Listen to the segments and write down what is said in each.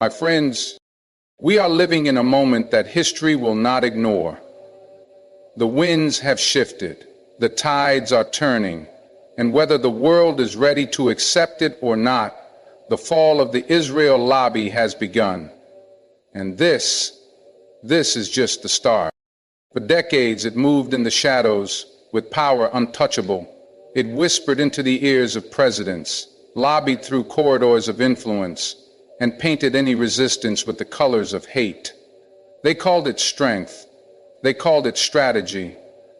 My friends, we are living in a moment that history will not ignore. The winds have shifted, the tides are turning, and whether the world is ready to accept it or not, the fall of the Israel lobby has begun. And this is just the start. For decades it moved in the shadows with power untouchable. It whispered into the ears of presidents, lobbied through corridors of influence, and painted any resistance with the colors of hate. They called it strength. They called it strategy,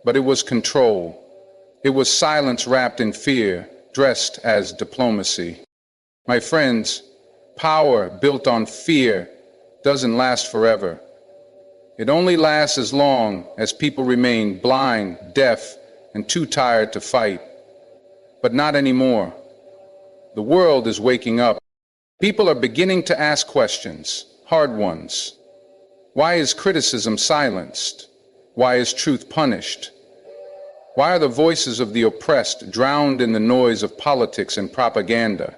but it was control. It was silence wrapped in fear, dressed as diplomacy. My friends, power built on fear doesn't last forever. It only lasts as long as people remain blind, deaf, and too tired to fight. But not anymore. The world is waking up. People are beginning to ask questions, hard ones. Why is criticism silenced? Why is truth punished? Why are the voices of the oppressed drowned in the noise of politics and propaganda?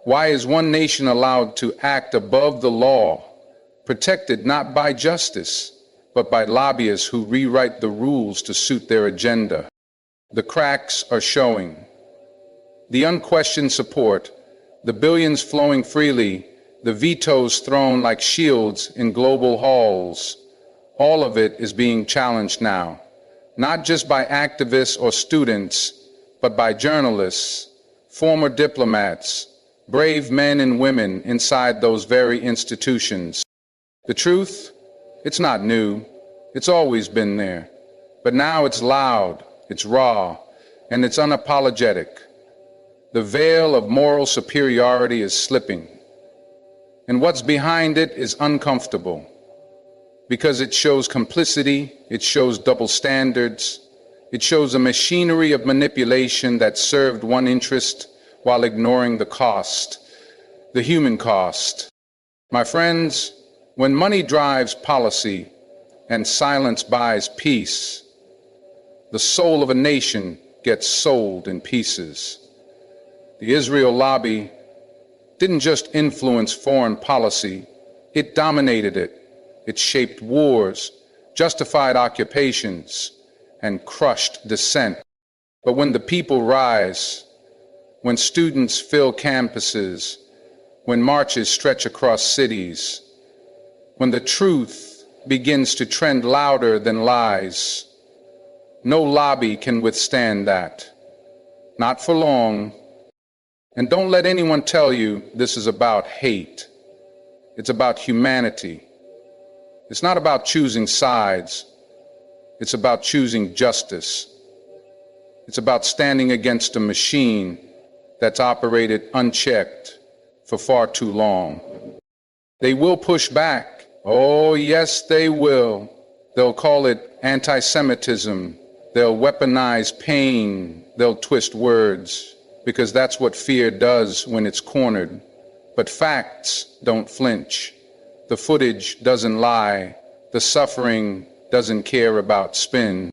Why is one nation allowed to act above the law, protected not by justice, but by lobbyists who rewrite the rules to suit their agenda? The cracks are showing. The unquestioned support, the billions flowing freely, the vetoes thrown like shields in global halls, all of it is being challenged now, not just by activists or students, but by journalists, former diplomats, brave men and women inside those very institutions. The truth? It's not new. It's always been there. But now it's loud, it's raw, and it's unapologetic. The veil of moral superiority is slipping. And what's behind it is uncomfortable. Because it shows complicity, it shows double standards, it shows a machinery of manipulation that served one interest while ignoring the cost, the human cost. My friends, when money drives policy and silence buys peace, the soul of a nation gets sold in pieces. The Israel lobby didn't just influence foreign policy, it dominated it. It shaped wars, justified occupations, and crushed dissent. But when the people rise, when students fill campuses, when marches stretch across cities, when the truth begins to trend louder than lies, no lobby can withstand that. Not for long. And don't let anyone tell you this is about hate. It's about humanity. It's not about choosing sides. It's about choosing justice. It's about standing against a machine that's operated unchecked for far too long. They will push back. Oh, yes, they will. They'll call it anti-Semitism. They'll weaponize pain. They'll twist words, because that's what fear does when it's cornered. But facts don't flinch. The footage doesn't lie. The suffering doesn't care about spin.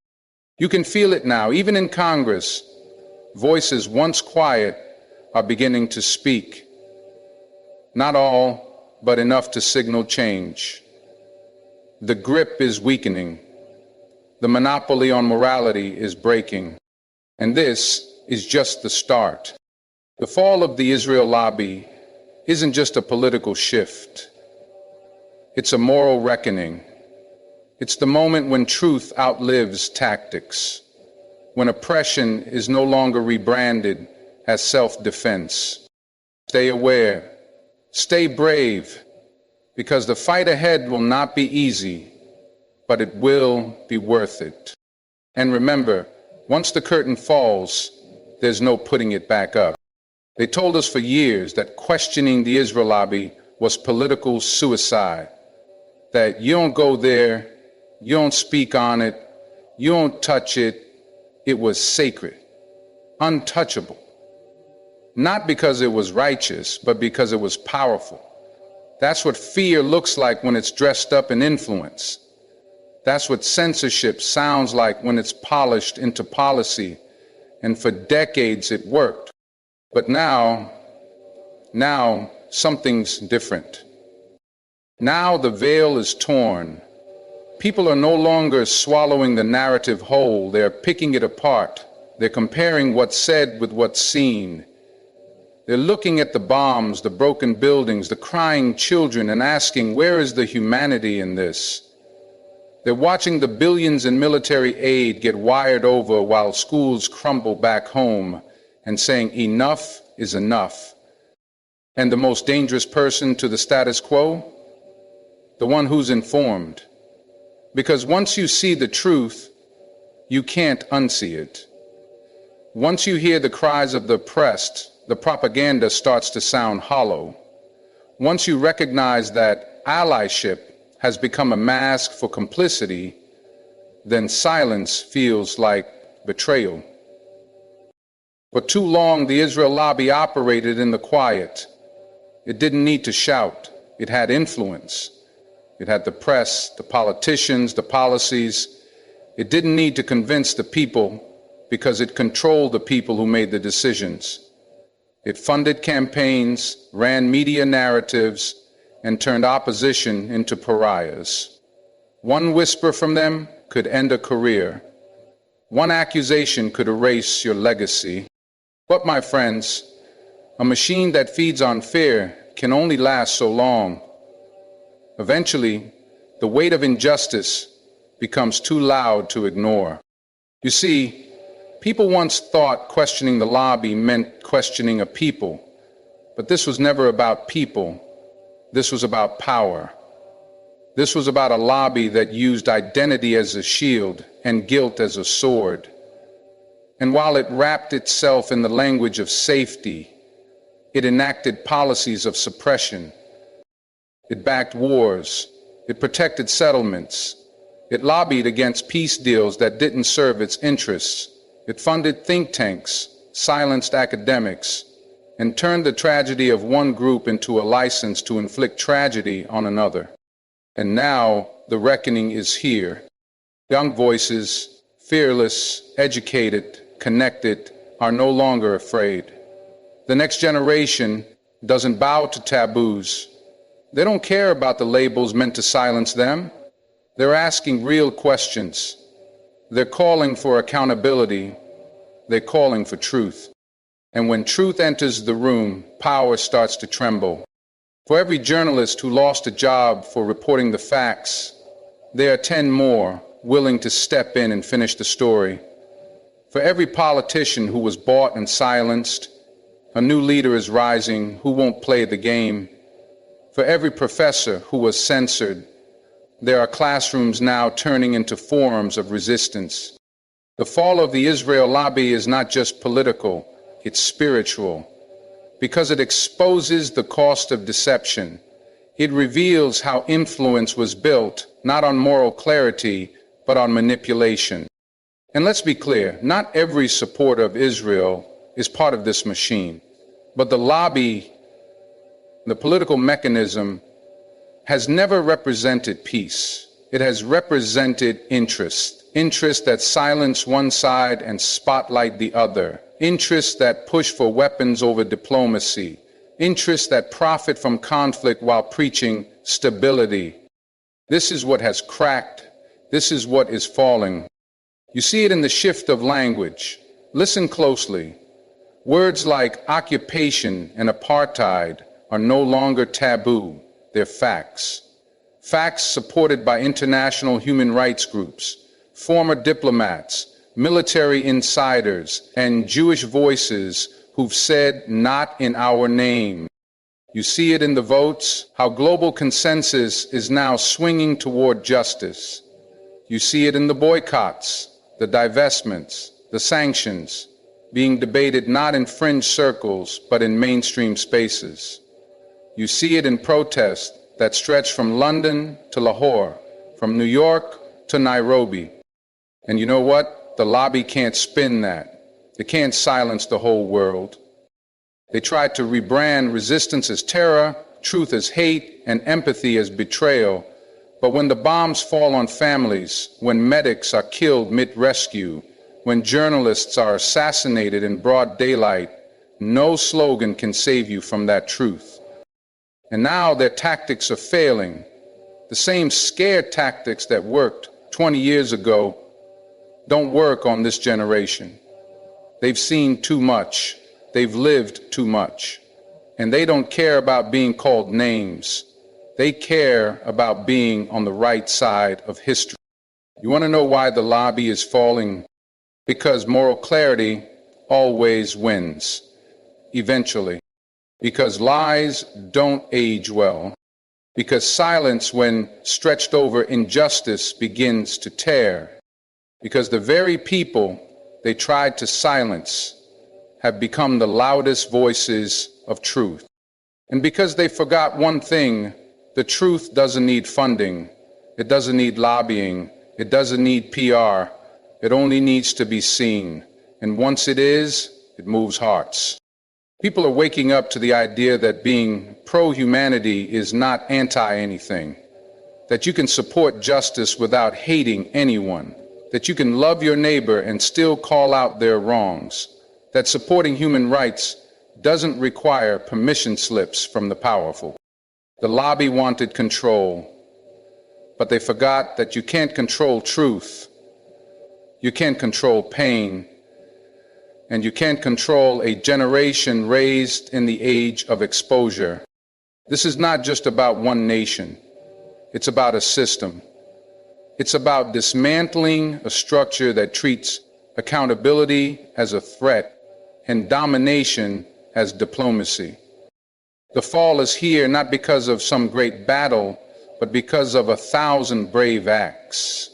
You can feel it now, even in Congress. Voices once quiet are beginning to speak. Not all, but enough to signal change. The grip is weakening. The monopoly on morality is breaking. And this is just the start. The fall of the Israel lobby isn't just a political shift. It's a moral reckoning. It's the moment when truth outlives tactics, when oppression is no longer rebranded as self-defense. Stay aware, stay brave, because the fight ahead will not be easy, but it will be worth it. And remember, once the curtain falls, there's no putting it back up. They told us for years that questioning the Israel lobby was political suicide, that you don't go there, you don't speak on it, you don't touch it. It was sacred, untouchable. Not because it was righteous, but because it was powerful. That's what fear looks like when it's dressed up in influence. That's what censorship sounds like when it's polished into policy. And for decades it worked. But now something's different. Now the veil is torn. People are no longer swallowing the narrative whole. They're picking it apart. They're comparing what's said with what's seen. They're looking at the bombs, the broken buildings, the crying children, and asking, where is the humanity in this? They're watching the billions in military aid get wired over while schools crumble back home and saying enough is enough. And the most dangerous person to the status quo? The one who's informed. Because once you see the truth, you can't unsee it. Once you hear the cries of the oppressed, the propaganda starts to sound hollow. Once you recognize that allyship has become a mask for complicity, then silence feels like betrayal. For too long, the Israel lobby operated in the quiet. It didn't need to shout. It had influence. It had the press, the politicians, the policies. It didn't need to convince the people because it controlled the people who made the decisions. It funded campaigns, ran media narratives, and turned opposition into pariahs. One whisper from them could end a career. One accusation could erase your legacy. But, my friends, a machine that feeds on fear can only last so long. Eventually, the weight of injustice becomes too loud to ignore. You see, people once thought questioning the lobby meant questioning a people, but this was never about people. This was about power. This was about a lobby that used identity as a shield and guilt as a sword. And while it wrapped itself in the language of safety, it enacted policies of suppression. It backed wars. It protected settlements. It lobbied against peace deals that didn't serve its interests. It funded think tanks, silenced academics, and turned the tragedy of one group into a license to inflict tragedy on another. And now the reckoning is here. Young voices, fearless, educated, connected, are no longer afraid. The next generation doesn't bow to taboos. They don't care about the labels meant to silence them. They're asking real questions. They're calling for accountability. They're calling for truth. And when truth enters the room, power starts to tremble. For every journalist who lost a job for reporting the facts, there are 10 more willing to step in and finish the story. For every politician who was bought and silenced, a new leader is rising who won't play the game. For every professor who was censored, there are classrooms now turning into forums of resistance. The fall of the Israel lobby is not just political, it's spiritual. Because it exposes the cost of deception. It reveals how influence was built, not on moral clarity, but on manipulation. And let's be clear, not every supporter of Israel is part of this machine. But the lobby, the political mechanism, has never represented peace. It has represented interest that silence one side and spotlight the other, interests that push for weapons over diplomacy, interests that profit from conflict while preaching stability. This is what has cracked. This is what is falling. You see it in the shift of language. Listen closely. Words like occupation and apartheid are no longer taboo. They're facts. Facts supported by international human rights groups, former diplomats, military insiders, and Jewish voices who've said, not in our name. You see it in the votes, how global consensus is now swinging toward justice. You see it in the boycotts, the divestments, the sanctions, being debated not in fringe circles, but in mainstream spaces. You see it in protests that stretch from London to Lahore, from New York to Nairobi. And you know what? The lobby can't spin that. They can't silence the whole world. They tried to rebrand resistance as terror, truth as hate, and empathy as betrayal. But when the bombs fall on families, when medics are killed mid-rescue, when journalists are assassinated in broad daylight, no slogan can save you from that truth. And now their tactics are failing. The same scare tactics that worked 20 years ago don't work on this generation. They've seen too much. They've lived too much. And they don't care about being called names. They care about being on the right side of history. You want to know why the lobby is falling? Because moral clarity always wins, eventually. Because lies don't age well. Because silence, when stretched over injustice, begins to tear. Because the very people they tried to silence have become the loudest voices of truth. And because they forgot one thing, the truth doesn't need funding, it doesn't need lobbying, it doesn't need PR, it only needs to be seen. And once it is, it moves hearts. People are waking up to the idea that being pro-humanity is not anti-anything, that you can support justice without hating anyone, that you can love your neighbor and still call out their wrongs, that supporting human rights doesn't require permission slips from the powerful. The lobby wanted control, but they forgot that you can't control truth, you can't control pain, and you can't control a generation raised in the age of exposure. This is not just about one nation. It's about a system. It's about dismantling a structure that treats accountability as a threat and domination as diplomacy. The fall is here not because of some great battle, but because of 1,000 brave acts.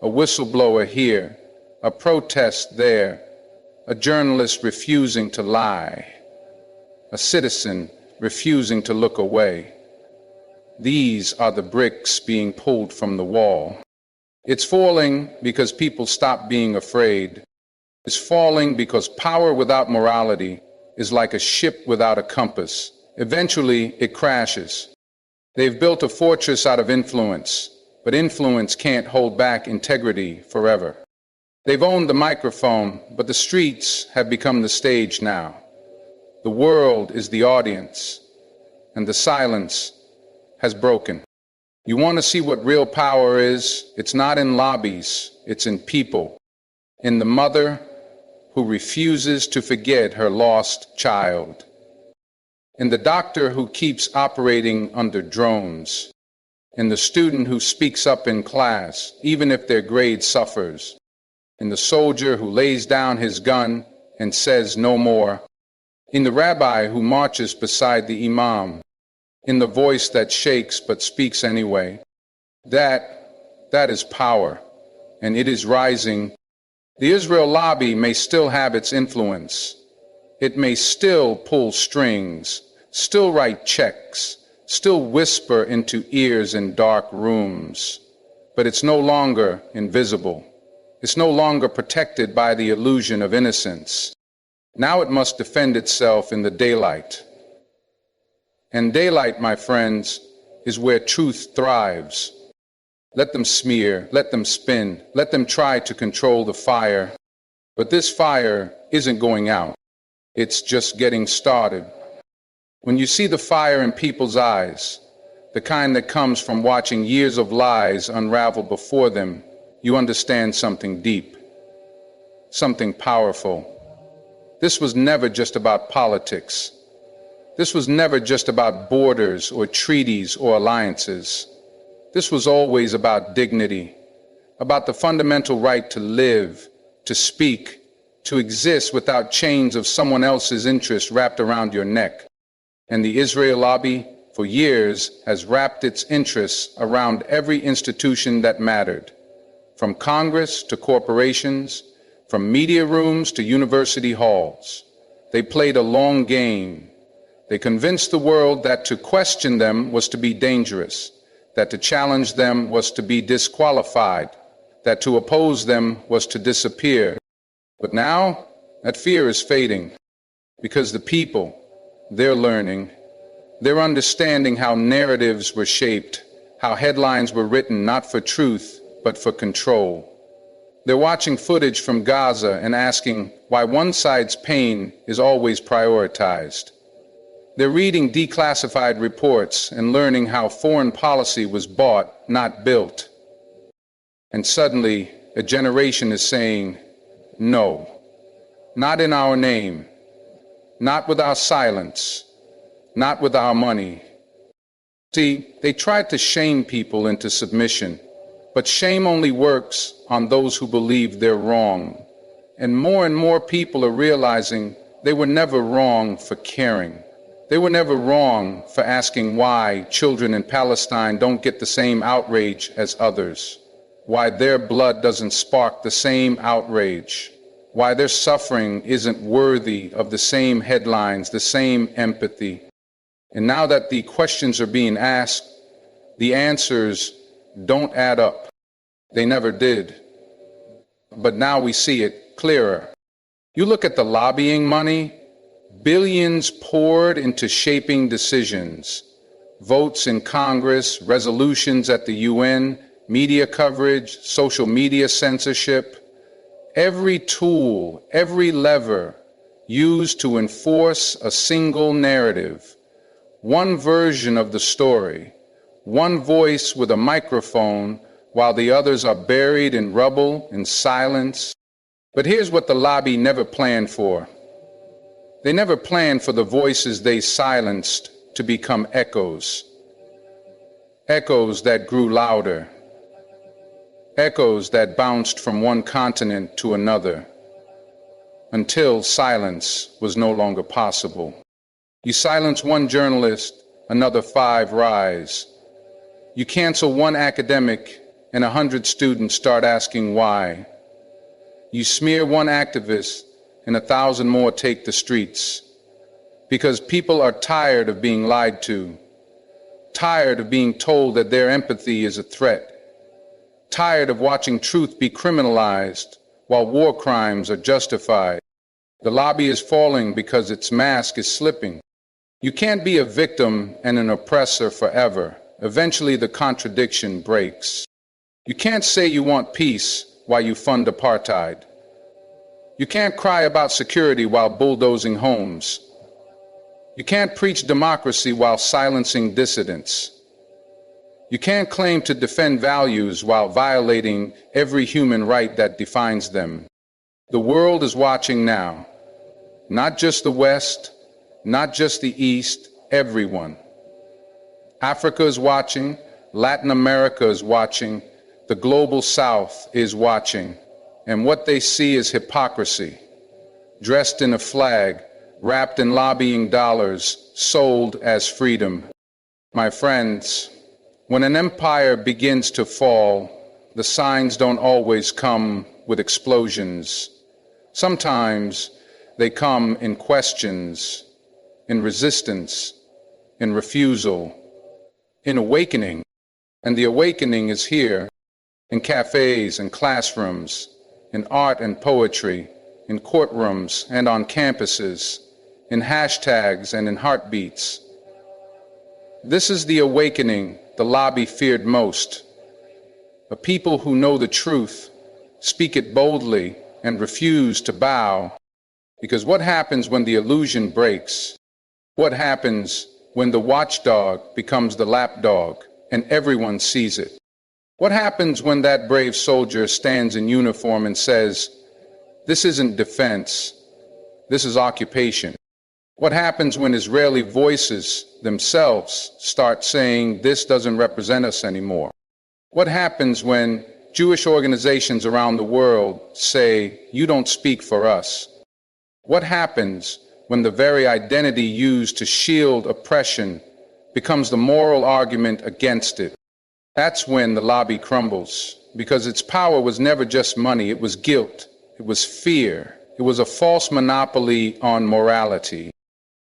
A whistleblower here, a protest there, a journalist refusing to lie, a citizen refusing to look away. These are the bricks being pulled from the wall. It's falling because people stop being afraid. It's falling because power without morality is like a ship without a compass. Eventually, it crashes. They've built a fortress out of influence, but influence can't hold back integrity forever. They've owned the microphone, but the streets have become the stage now. The world is the audience, and the silence has broken. You want to see what real power is? It's not in lobbies, it's in people. In the mother who refuses to forget her lost child. In the doctor who keeps operating under drones. In the student who speaks up in class, even if their grade suffers. In the soldier who lays down his gun and says no more. In the rabbi who marches beside the imam. In the voice that shakes but speaks anyway. That is power, and it is rising. The Israel lobby may still have its influence. It may still pull strings, still write checks, still whisper into ears in dark rooms. But it's no longer invisible. It's no longer protected by the illusion of innocence. Now it must defend itself in the daylight. And daylight, my friends, is where truth thrives. Let them smear, let them spin, let them try to control the fire. But this fire isn't going out. It's just getting started. When you see the fire in people's eyes, the kind that comes from watching years of lies unravel before them, you understand something deep, something powerful. This was never just about politics. This was never just about borders or treaties or alliances. This was always about dignity, about the fundamental right to live, to speak, to exist without chains of someone else's interests wrapped around your neck. And the Israel lobby, for years, has wrapped its interests around every institution that mattered. From Congress to corporations, from media rooms to university halls. They played a long game. They convinced the world that to question them was to be dangerous, that to challenge them was to be disqualified, that to oppose them was to disappear. But now, that fear is fading, because the people, they're learning. They're understanding how narratives were shaped, how headlines were written not for truth, but for control. They're watching footage from Gaza and asking why one side's pain is always prioritized. They're reading declassified reports and learning how foreign policy was bought, not built. And suddenly, a generation is saying, no, not in our name, not with our silence, not with our money. See, they tried to shame people into submission, but shame only works on those who believe they're wrong. And more people are realizing they were never wrong for caring. They were never wrong for asking why children in Palestine don't get the same outrage as others, why their blood doesn't spark the same outrage, why their suffering isn't worthy of the same headlines, the same empathy. And now that the questions are being asked, the answers don't add up. They never did. But now we see it clearer. You look at the lobbying money, billions poured into shaping decisions, votes in Congress, resolutions at the UN, media coverage, social media censorship. Every tool, every lever used to enforce a single narrative, one version of the story, one voice with a microphone while the others are buried in rubble, in silence. But here's what the lobby never planned for. They never planned for the voices they silenced to become echoes. Echoes that grew louder. Echoes that bounced from one continent to another until silence was no longer possible. You silence one journalist, another 5 rise. You cancel one academic, and 100 students start asking why. You smear one activist, and 1,000 more take the streets. Because people are tired of being lied to, tired of being told that their empathy is a threat, tired of watching truth be criminalized while war crimes are justified. The lobby is falling because its mask is slipping. You can't be a victim and an oppressor forever. Eventually the contradiction breaks. You can't say you want peace while you fund apartheid. You can't cry about security while bulldozing homes. You can't preach democracy while silencing dissidents. You can't claim to defend values while violating every human right that defines them. The world is watching now. Not just the West, not just the East, everyone. Africa is watching, Latin America is watching, the global South is watching, and what they see is hypocrisy, dressed in a flag, wrapped in lobbying dollars, sold as freedom. My friends, when an empire begins to fall, the signs don't always come with explosions. Sometimes they come in questions, in resistance, in refusal, in awakening. And the awakening is here, in cafes and classrooms, in art and poetry, in courtrooms and on campuses, in hashtags and in heartbeats. This is the awakening the lobby feared most. A people who know the truth, speak it boldly, and refuse to bow. Because what happens when the illusion breaks? What happens when the watchdog becomes the lapdog and everyone sees it? What happens when that brave soldier stands in uniform and says, "This isn't defense, this is occupation"? What happens when Israeli voices themselves start saying, "This doesn't represent us anymore"? What happens when Jewish organizations around the world say, "You don't speak for us"? What happens when the very identity used to shield oppression becomes the moral argument against it? That's when the lobby crumbles, because its power was never just money, it was guilt, it was fear, it was a false monopoly on morality.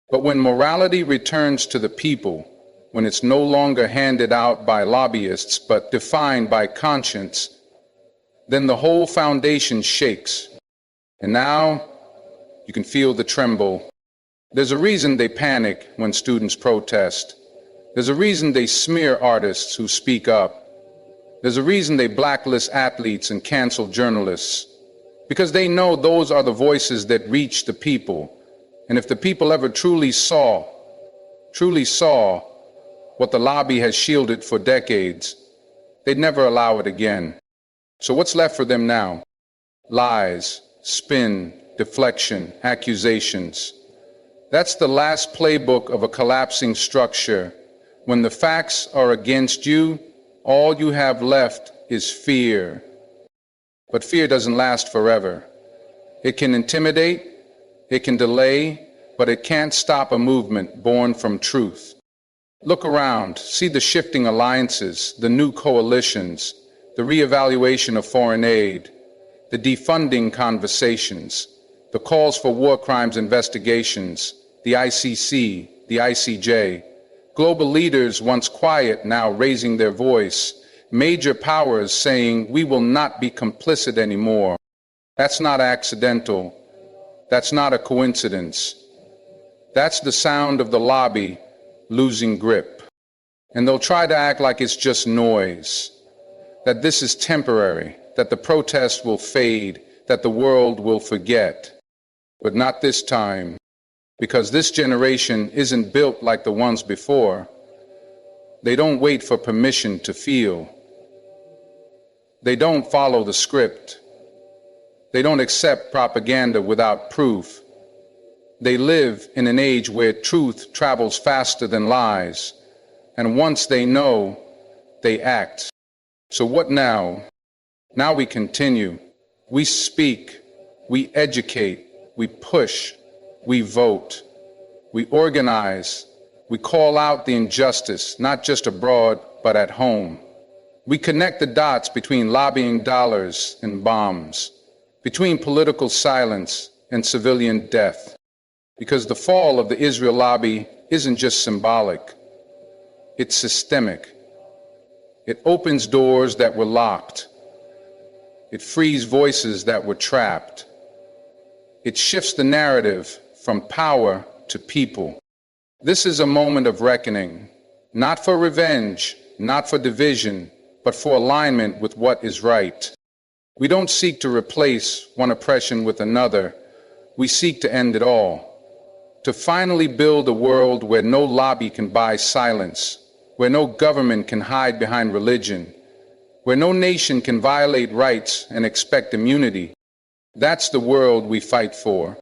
But when morality returns to the people, when it's no longer handed out by lobbyists but defined by conscience, then the whole foundation shakes. And now you can feel the tremble. There's a reason they panic when students protest. There's a reason they smear artists who speak up. There's a reason they blacklist athletes and cancel journalists. Because they know those are the voices that reach the people. And if the people ever truly saw truly saw what the lobby has shielded for decades, they'd never allow it again. So what's left for them now? Lies, spin, deflection, accusations. That's the last playbook of a collapsing structure. When the facts are against you, all you have left is fear. But fear doesn't last forever. It can intimidate, it can delay, but it can't stop a movement born from truth. Look around, see the shifting alliances, the new coalitions, the reevaluation of foreign aid, the defunding conversations, the calls for war crimes investigations, the ICC, the ICJ. Global leaders, once quiet, now raising their voice. Major powers saying, we will not be complicit anymore. That's not accidental. That's not a coincidence. That's the sound of the lobby losing grip. And they'll try to act like it's just noise, that this is temporary, that the protests will fade, that the world will forget. But not this time, because this generation isn't built like the ones before. They don't wait for permission to feel. They don't follow the script. They don't accept propaganda without proof. They live in an age where truth travels faster than lies, and once they know, they act. So what now? Now we continue. We speak, we educate, we push, we vote, we organize, we call out the injustice, not just abroad, but at home. We connect the dots between lobbying dollars and bombs, between political silence and civilian death. Because the fall of the Israel lobby isn't just symbolic, it's systemic. It opens doors that were locked. It frees voices that were trapped. It shifts the narrative from power to people. This is a moment of reckoning, not for revenge, not for division, but for alignment with what is right. We don't seek to replace one oppression with another. We seek to end it all. To finally build a world where no lobby can buy silence, where no government can hide behind religion, where no nation can violate rights and expect immunity. That's the world we fight for.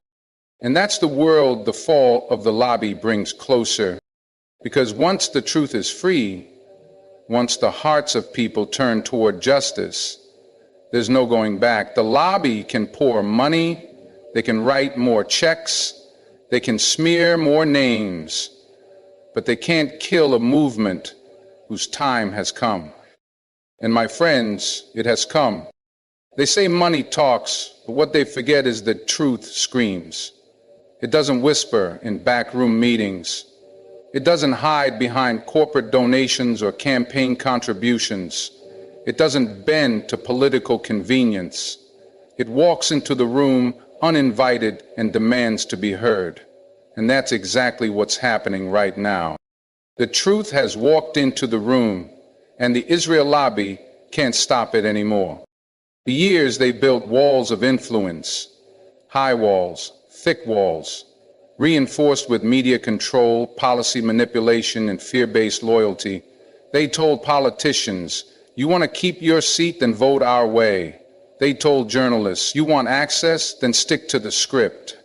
And that's the world the fall of the lobby brings closer. Because once the truth is free, once the hearts of people turn toward justice, there's no going back. The lobby can pour money, they can write more checks, they can smear more names, but they can't kill a movement whose time has come. And my friends, it has come. They say money talks, but what they forget is that truth screams. It doesn't whisper in backroom meetings. It doesn't hide behind corporate donations or campaign contributions. It doesn't bend to political convenience. It walks into the room uninvited and demands to be heard. And that's exactly what's happening right now. The truth has walked into the room, and the Israel lobby can't stop it anymore. For years, they built walls of influence, high walls, thick walls, reinforced with media control, policy manipulation, and fear-based loyalty. They told politicians, you want to keep your seat, then vote our way. They told journalists, you want access, then stick to the script.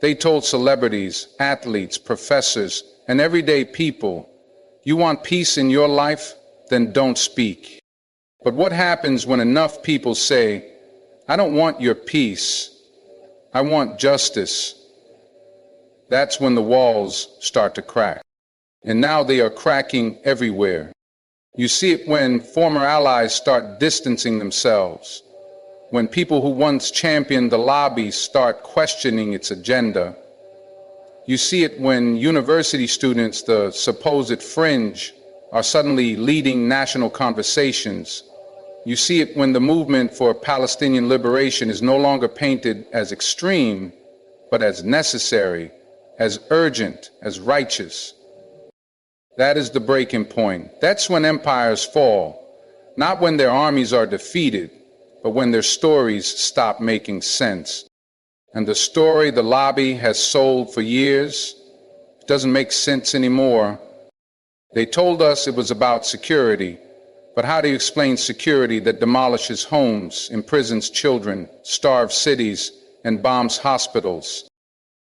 They told celebrities, athletes, professors, and everyday people, you want peace in your life, then don't speak. But what happens when enough people say, I don't want your peace, I want justice? That's when the walls start to crack. And now they are cracking everywhere. You see it when former allies start distancing themselves, when people who once championed the lobby start questioning its agenda. You see it when university students, the supposed fringe, are suddenly leading national conversations. You see it when the movement for Palestinian liberation is no longer painted as extreme, but as necessary, as urgent, as righteous. That is the breaking point. That's when empires fall, not when their armies are defeated, but when their stories stop making sense. And the story the lobby has sold for years, It doesn't make sense anymore. They told us it was about security, but how do you explain security that demolishes homes, imprisons children, starves cities, and bombs hospitals?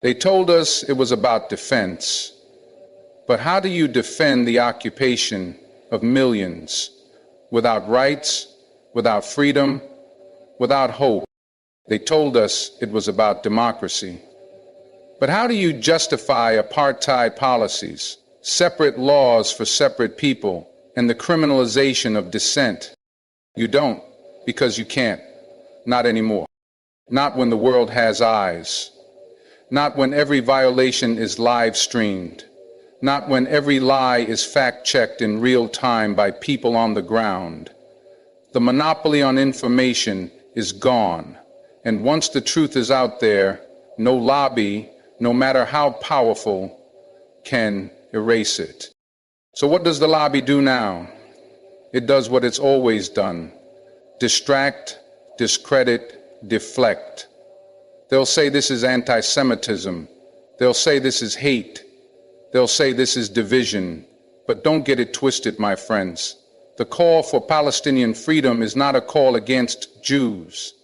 They told us it was about defense, but how do you defend the occupation of millions without rights, without freedom, without hope? They told us it was about democracy. But how do you justify apartheid policies, separate laws for separate people, and the criminalization of dissent? You don't, because you can't. Not anymore. Not when the world has eyes. Not when every violation is live streamed. Not when every lie is fact-checked in real time by people on the ground. The monopoly on information is gone, and once the truth is out there, no lobby, no matter how powerful, can erase it. So what does the lobby do now? It does what it's always done: distract, discredit, deflect. They'll say this is anti-Semitism. They'll say this is hate. They'll say this is division. But don't get it twisted, my friends. The call for Palestinian freedom is not a call against Jews.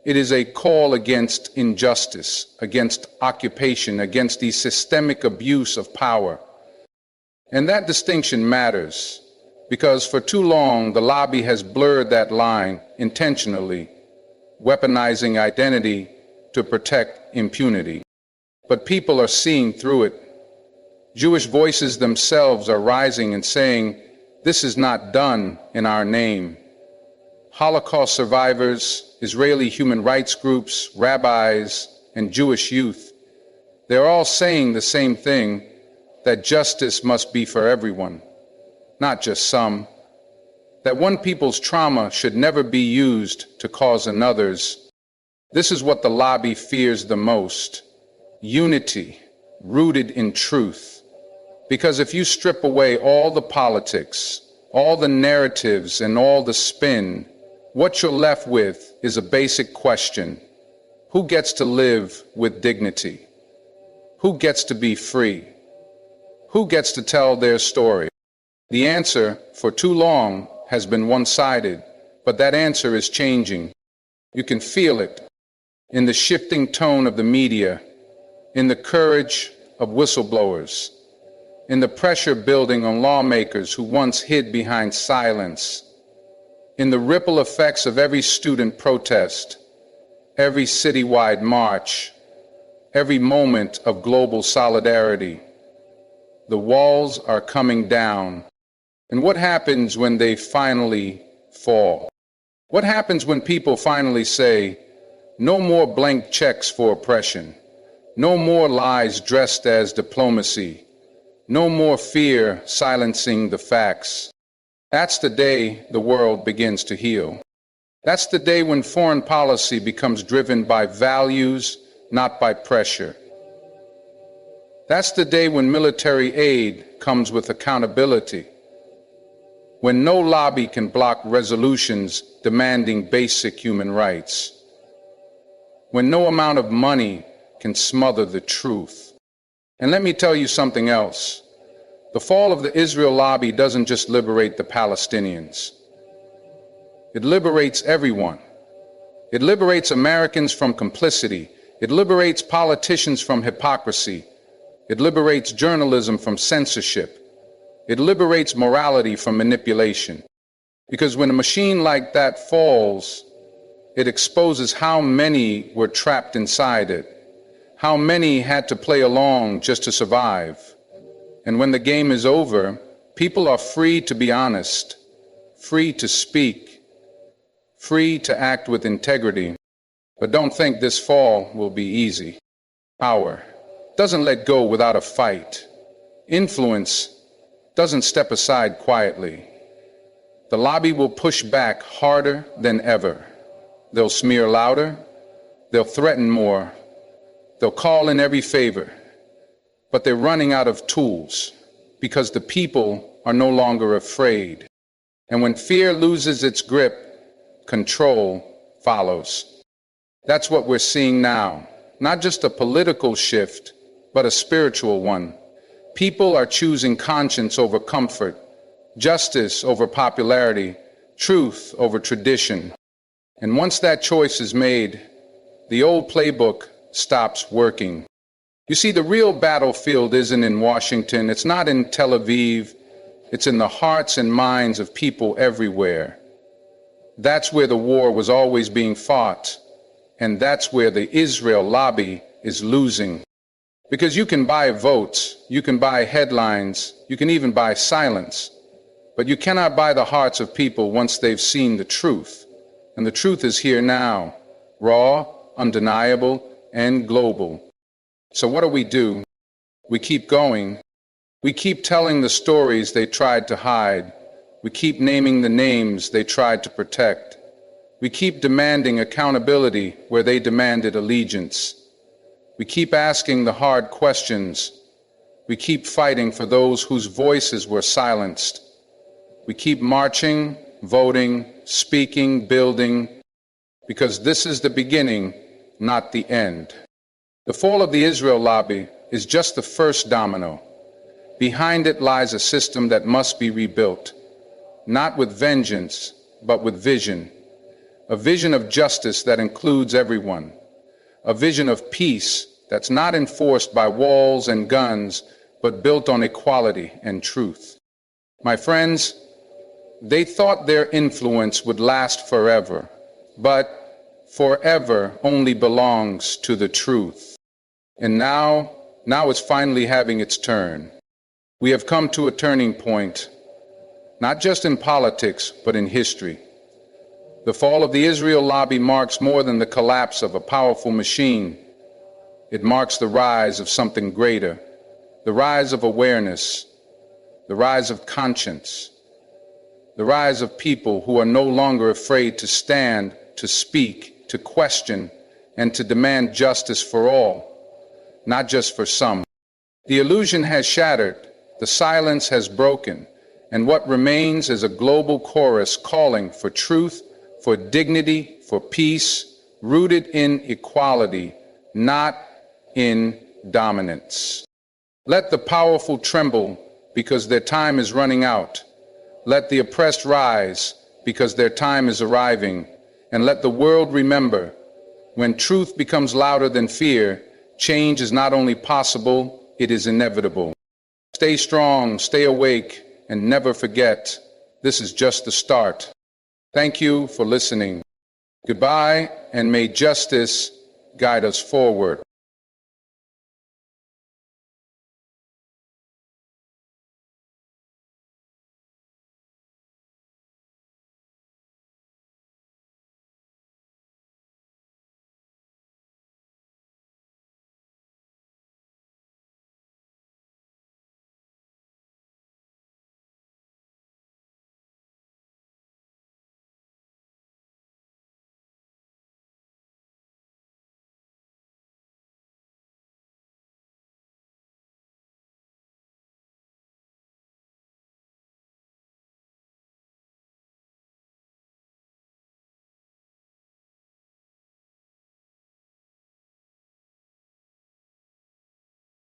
It is a call against injustice, against occupation, against the systemic abuse of power. And that distinction matters, because for too long the lobby has blurred that line intentionally, weaponizing identity to protect impunity. But people are seeing through it. Jewish voices themselves are rising and saying, this is not done in our name. Holocaust survivors, Israeli human rights groups, rabbis, and Jewish youth, they're all saying the same thing, that justice must be for everyone, not just some. That one people's trauma should never be used to cause another's. This is what the lobby fears the most: unity rooted in truth. Because if you strip away all the politics, all the narratives, and all the spin, what you're left with is a basic question: who gets to live with dignity? Who gets to be free? Who gets to tell their story? The answer, for too long, has been one-sided, but that answer is changing. You can feel it in the shifting tone of the media, in the courage of whistleblowers, in the pressure building on lawmakers who once hid behind silence, in the ripple effects of every student protest, every citywide march, every moment of global solidarity. The walls are coming down. And what happens when they finally fall? What happens when people finally say, no more blank checks for oppression, no more lies dressed as diplomacy, no more fear silencing the facts? That's the day the world begins to heal. That's the day when foreign policy becomes driven by values, not by pressure. That's the day when military aid comes with accountability, when no lobby can block resolutions demanding basic human rights, when no amount of money can smother the truth. And let me tell you something else. The fall of the Israel lobby doesn't just liberate the Palestinians. It liberates everyone. It liberates Americans from complicity. It liberates politicians from hypocrisy. It liberates journalism from censorship. It liberates morality from manipulation. Because when a machine like that falls, it exposes how many were trapped inside it, how many had to play along just to survive. And when the game is over, people are free to be honest, free to speak, free to act with integrity. But don't think this fall will be easy. Power doesn't let go without a fight. Influence doesn't step aside quietly. The lobby will push back harder than ever. They'll smear louder. They'll threaten more. They'll call in every favor. But they're running out of tools because the people are no longer afraid. And when fear loses its grip, control follows. That's what we're seeing now. Not just a political shift, but a spiritual one. People are choosing conscience over comfort, justice over popularity, truth over tradition. And once that choice is made, the old playbook stops working. You see, the real battlefield isn't in Washington, it's not in Tel Aviv, it's in the hearts and minds of people everywhere. That's where the war was always being fought, and that's where the Israel lobby is losing. Because you can buy votes, you can buy headlines, you can even buy silence, but you cannot buy the hearts of people once they've seen the truth. And the truth is here now, raw, undeniable, and global. So what do? We keep going. We keep telling the stories they tried to hide. We keep naming the names they tried to protect. We keep demanding accountability where they demanded allegiance. We keep asking the hard questions. We keep fighting for those whose voices were silenced. We keep marching, voting, speaking, building, because this is the beginning, not the end. The fall of the Israel lobby is just the first domino. Behind it lies a system that must be rebuilt, not with vengeance, but with vision. A vision of justice that includes everyone. A vision of peace that's not enforced by walls and guns, but built on equality and truth. My friends, they thought their influence would last forever, but forever only belongs to the truth. And now it's finally having its turn. We have come to a turning point, not just in politics, but in history. The fall of the Israel lobby marks more than the collapse of a powerful machine. It marks the rise of something greater, the rise of awareness, the rise of conscience, the rise of people who are no longer afraid to stand, to speak, to question, and to demand justice for all, not just for some. The illusion has shattered, the silence has broken, and what remains is a global chorus calling for truth, for dignity, for peace, rooted in equality, not in dominance. Let the powerful tremble because their time is running out. Let the oppressed rise because their time is arriving. And let the world remember, when truth becomes louder than fear, change is not only possible, it is inevitable. Stay strong, stay awake, and never forget, this is just the start. Thank you for listening. Goodbye, and may justice guide us forward.